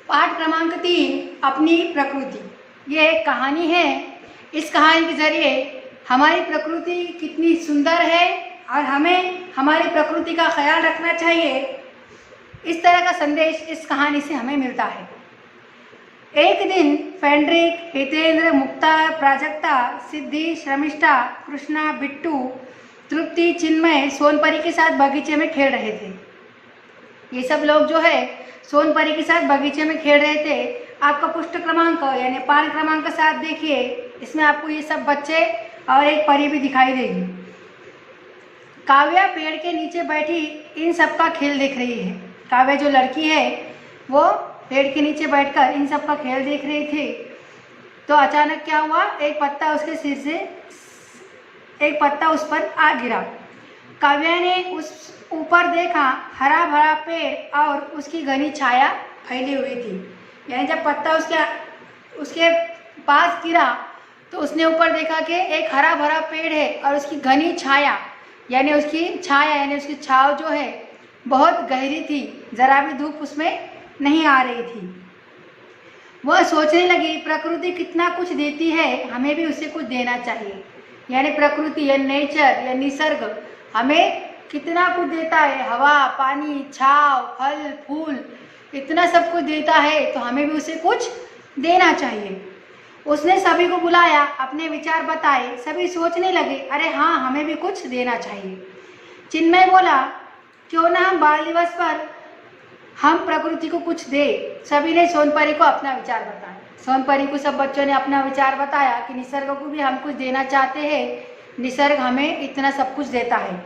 पाठ क्रमांक 3 अपनी प्रकृति। ये एक कहानी है। इस कहानी के जरिए हमारी प्रकृति कितनी सुंदर है और हमें हमारी प्रकृति का ख्याल रखना चाहिए, इस तरह का संदेश इस कहानी से हमें मिलता है। एक दिन फेंड्रिक, हितेंद्र, मुक्ता, प्राजक्ता, सिद्धि, शर्मिष्ठा, कृष्णा, बिट्टू, तृप्ति, चिन्मय सोनपरी के साथ बगीचे में खेल रहे थे। ये सब लोग जो है सोनपरी के साथ बगीचे में खेल रहे थे। आपका पृष्ठ क्रमांक यानी पान क्रमांक 7 देखिए, इसमें आपको ये सब बच्चे और एक परी भी दिखाई देगी। काव्या पेड़ के नीचे बैठी इन सब का खेल देख रही है। काव्या जो लड़की है वो पेड़ के नीचे बैठकर इन सब का खेल देख रही थी। तो अचानक क्या हुआ, एक पत्ता उसके सिर से एक पत्ता उस पर आ गिरा। काव्या ने उस ऊपर देखा, हरा भरा पेड़ और उसकी घनी छाया फैली हुई थी। यानी जब पत्ता उसके पास गिरा तो उसने ऊपर देखा कि एक हरा भरा पेड़ है और उसकी घनी छाया यानी उसकी छाव जो है बहुत गहरी थी, जरा भी धूप उसमें नहीं आ रही थी। वह सोचने लगी प्रकृति कितना कुछ देती है, हमें भी उसे कुछ देना चाहिए। यानी प्रकृति या नेचर या निसर्ग हमें कितना कुछ देता है, हवा, पानी, छाव, फल, फूल, इतना सब कुछ देता है, तो हमें भी उसे कुछ देना चाहिए। उसने सभी को बुलाया, अपने विचार बताए। सभी सोचने लगे, अरे हाँ, हमें भी कुछ देना चाहिए। चिन्मय बोला, क्यों ना हम बाल दिवस पर हम प्रकृति को कुछ दे। सभी ने सोनपरी को अपना विचार बताया। सोनपरी को सब बच्चों ने अपना विचार बताया कि निसर्ग को भी हम कुछ देना चाहते हैं, निसर्ग हमें इतना सब कुछ देता है।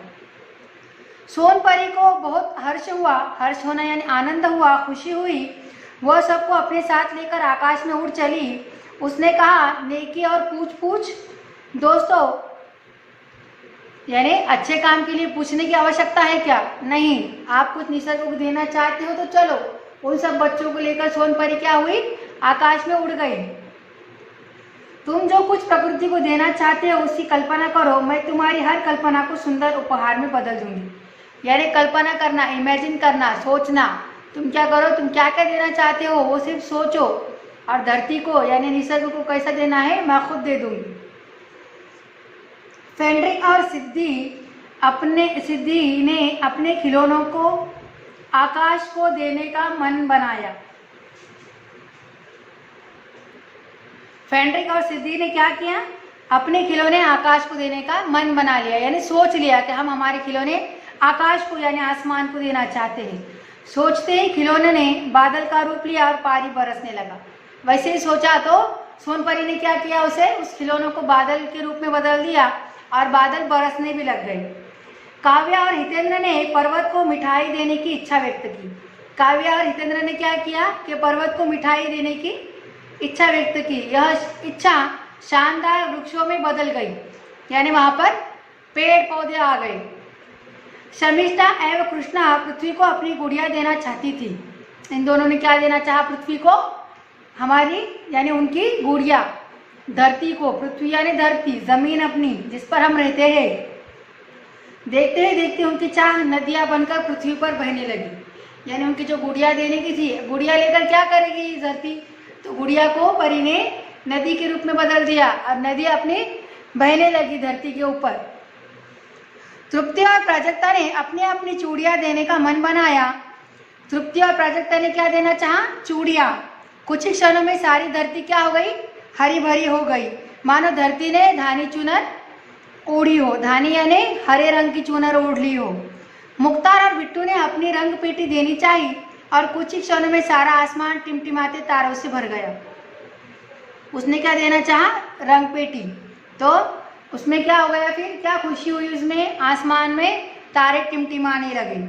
सोनपरी को बहुत हर्ष हुआ, हर्ष होना यानी आनंद हुआ, खुशी हुई। वह सबको अपने साथ लेकर आकाश में उड़ चली। उसने कहा, नेकी और पूछ पूछ दोस्तों, यानी अच्छे काम के लिए पूछने की आवश्यकता है क्या? नहीं। आप कुछ निसर्ग को देना चाहते हो तो चलो। उन सब बच्चों को लेकर सोनपरी क्या हुई, आकाश में उड़ गई। तुम जो कुछ प्रकृति को देना चाहते हो उसकी कल्पना करो, मैं तुम्हारी हर कल्पना को सुंदर उपहार में बदल दूंगी। यानी कल्पना करना, इमेजिन करना, सोचना। तुम क्या करो, तुम क्या क्या देना चाहते हो वो सिर्फ सोचो, और धरती को यानी निसर्ग को कैसा देना है मैं खुद दे दूंगी। फेंड्रिक और सिद्धि ने अपने खिलौनों को आकाश को देने का मन बनाया। फेंड्रिक और सिद्धि ने क्या किया, अपने खिलौने आकाश को देने का मन बना लिया। यानी सोच लिया कि हम हमारे खिलौने आकाश को यानी आसमान को देना चाहते हैं। सोचते ही खिलौने ने बादल का रूप लिया और पानी बरसने लगा। वैसे ही सोचा तो सोनपरी ने क्या किया, उस खिलौनों को बादल के रूप में बदल दिया और बादल बरसने भी लग गए। काव्या और हितेंद्र ने पर्वत को मिठाई देने की इच्छा व्यक्त की। काव्या और हितेंद्र ने क्या किया कि पर्वत को मिठाई देने की इच्छा व्यक्त की। यह इच्छा शानदार वृक्षों में बदल गई, यानी वहां पर पेड़ पौधे आ गए। शर्मिष्ठा एवं कृष्णा पृथ्वी को अपनी गुड़िया देना चाहती थी। इन दोनों ने क्या देना चाहा, पृथ्वी को हमारी यानी उनकी गुड़िया, धरती को। पृथ्वी यानी धरती, जमीन अपनी जिस पर हम रहते हैं। देखते ही देखते उनकी चाह नदियां बनकर पृथ्वी पर बहने लगी। यानी उनकी जो गुड़िया देने की थी, गुड़िया लेकर क्या करेगी धरती, तो गुड़िया को परी ने नदी के रूप में बदल दिया और नदी अपनी बहने लगी धरती के ऊपर। तृप्ति और प्राजक्ता ने अपने अपनी चूड़ियां देने का मन बनाया। तृप्ति और प्राजक्ता ने क्या देना चाहा, चूड़ियां। कुछ ही क्षणों में सारी धरती क्या हो गई, हरी भरी हो गई, मानो धरती ने धानी चुनर ओढ़ी हो। धानी यानी हरे रंग की चुनर ओढ़ ली हो। मुक्तार और बिट्टू ने अपनी रंग पेटी देनी चाहिए और कुछ ही क्षणों में सारा आसमान टिमटिमाते तारों से भर गया। उसने क्या देना चाहा, रंग पेटी। तो उसमें क्या हो गया, फिर क्या खुशी हुई, उसमें आसमान में तारे टिमटिमाने लगे।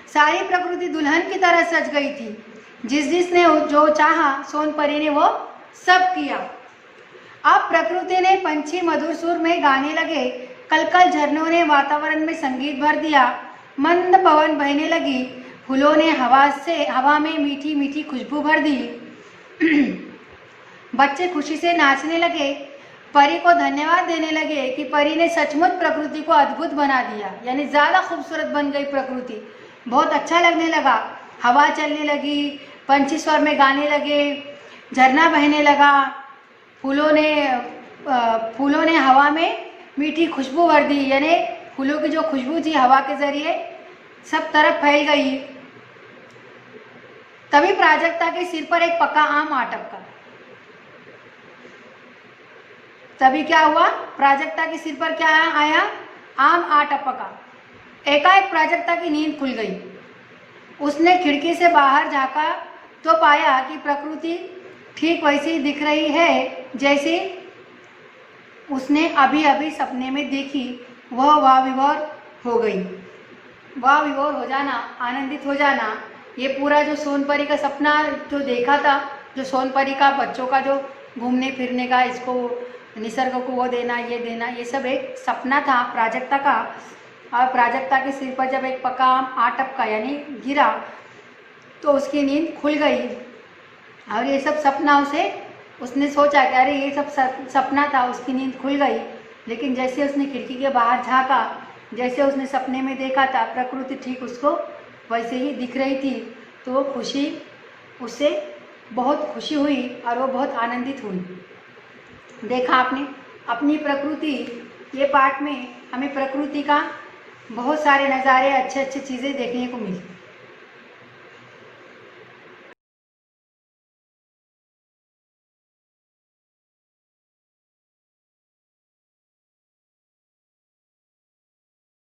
सारी प्रकृति दुल्हन की तरह सज गई थी। जिसने जो चाहा सोनपरी ने वो सब किया। अब प्रकृति ने पंछी मधुर सुर में गाने लगे। कलकल झरनों ने वातावरण में संगीत भर दिया। मंद पवन बहने लगी। फूलों ने हवा में मीठी मीठी खुशबू भर दी। बच्चे खुशी से नाचने लगे। परी को धन्यवाद देने लगे कि परी ने सचमुच प्रकृति को अद्भुत बना दिया, यानी ज़्यादा खूबसूरत बन गई प्रकृति। बहुत अच्छा लगने लगा। हवा चलने लगी, पंछी स्वर में गाने लगे, झरना बहने लगा, फूलों ने हवा में मीठी खुशबू भर दी, यानी फूलों की जो खुशबू थी हवा के जरिए सब तरफ फैल गई। तभी प्राजक्ता के सिर पर एक पका आम आ टपका। तभी क्या हुआ, प्राजक्ता के सिर पर क्या आया, आम आ टपका। एकाएक प्राजक्ता की नींद खुल गई। उसने खिड़की से बाहर झांका तो पाया कि प्रकृति ठीक वैसी दिख रही है जैसी उसने अभी अभी सपने में देखी। वह वाह विभोर हो गई। वाह विभोर हो जाना, आनंदित हो जाना, ये पूरा जो सोनपरी का सपना जो देखा था, जो सोनपरी का बच्चों का जो घूमने फिरने का, इसको निसर्ग को वो देना ये देना, ये सब एक सपना था प्राजक्ता का। और प्राजक्ता के सिर पर जब एक पका आम आ टपका यानी गिरा तो उसकी नींद खुल गई। और ये सब सपना उसने सोचा कि अरे ये सब सपना था, उसकी नींद खुल गई। लेकिन जैसे उसने खिड़की के बाहर झांका, जैसे उसने सपने में देखा था, प्रकृति ठीक उसको वैसे ही दिख रही थी। तो वो खुशी, उससे बहुत खुशी हुई और वो बहुत आनंदित हुई। देखा आपने अपनी प्रकृति, ये पाठ में हमें प्रकृति का बहुत सारे नज़ारे, अच्छे अच्छे चीज़ें देखने को मिली।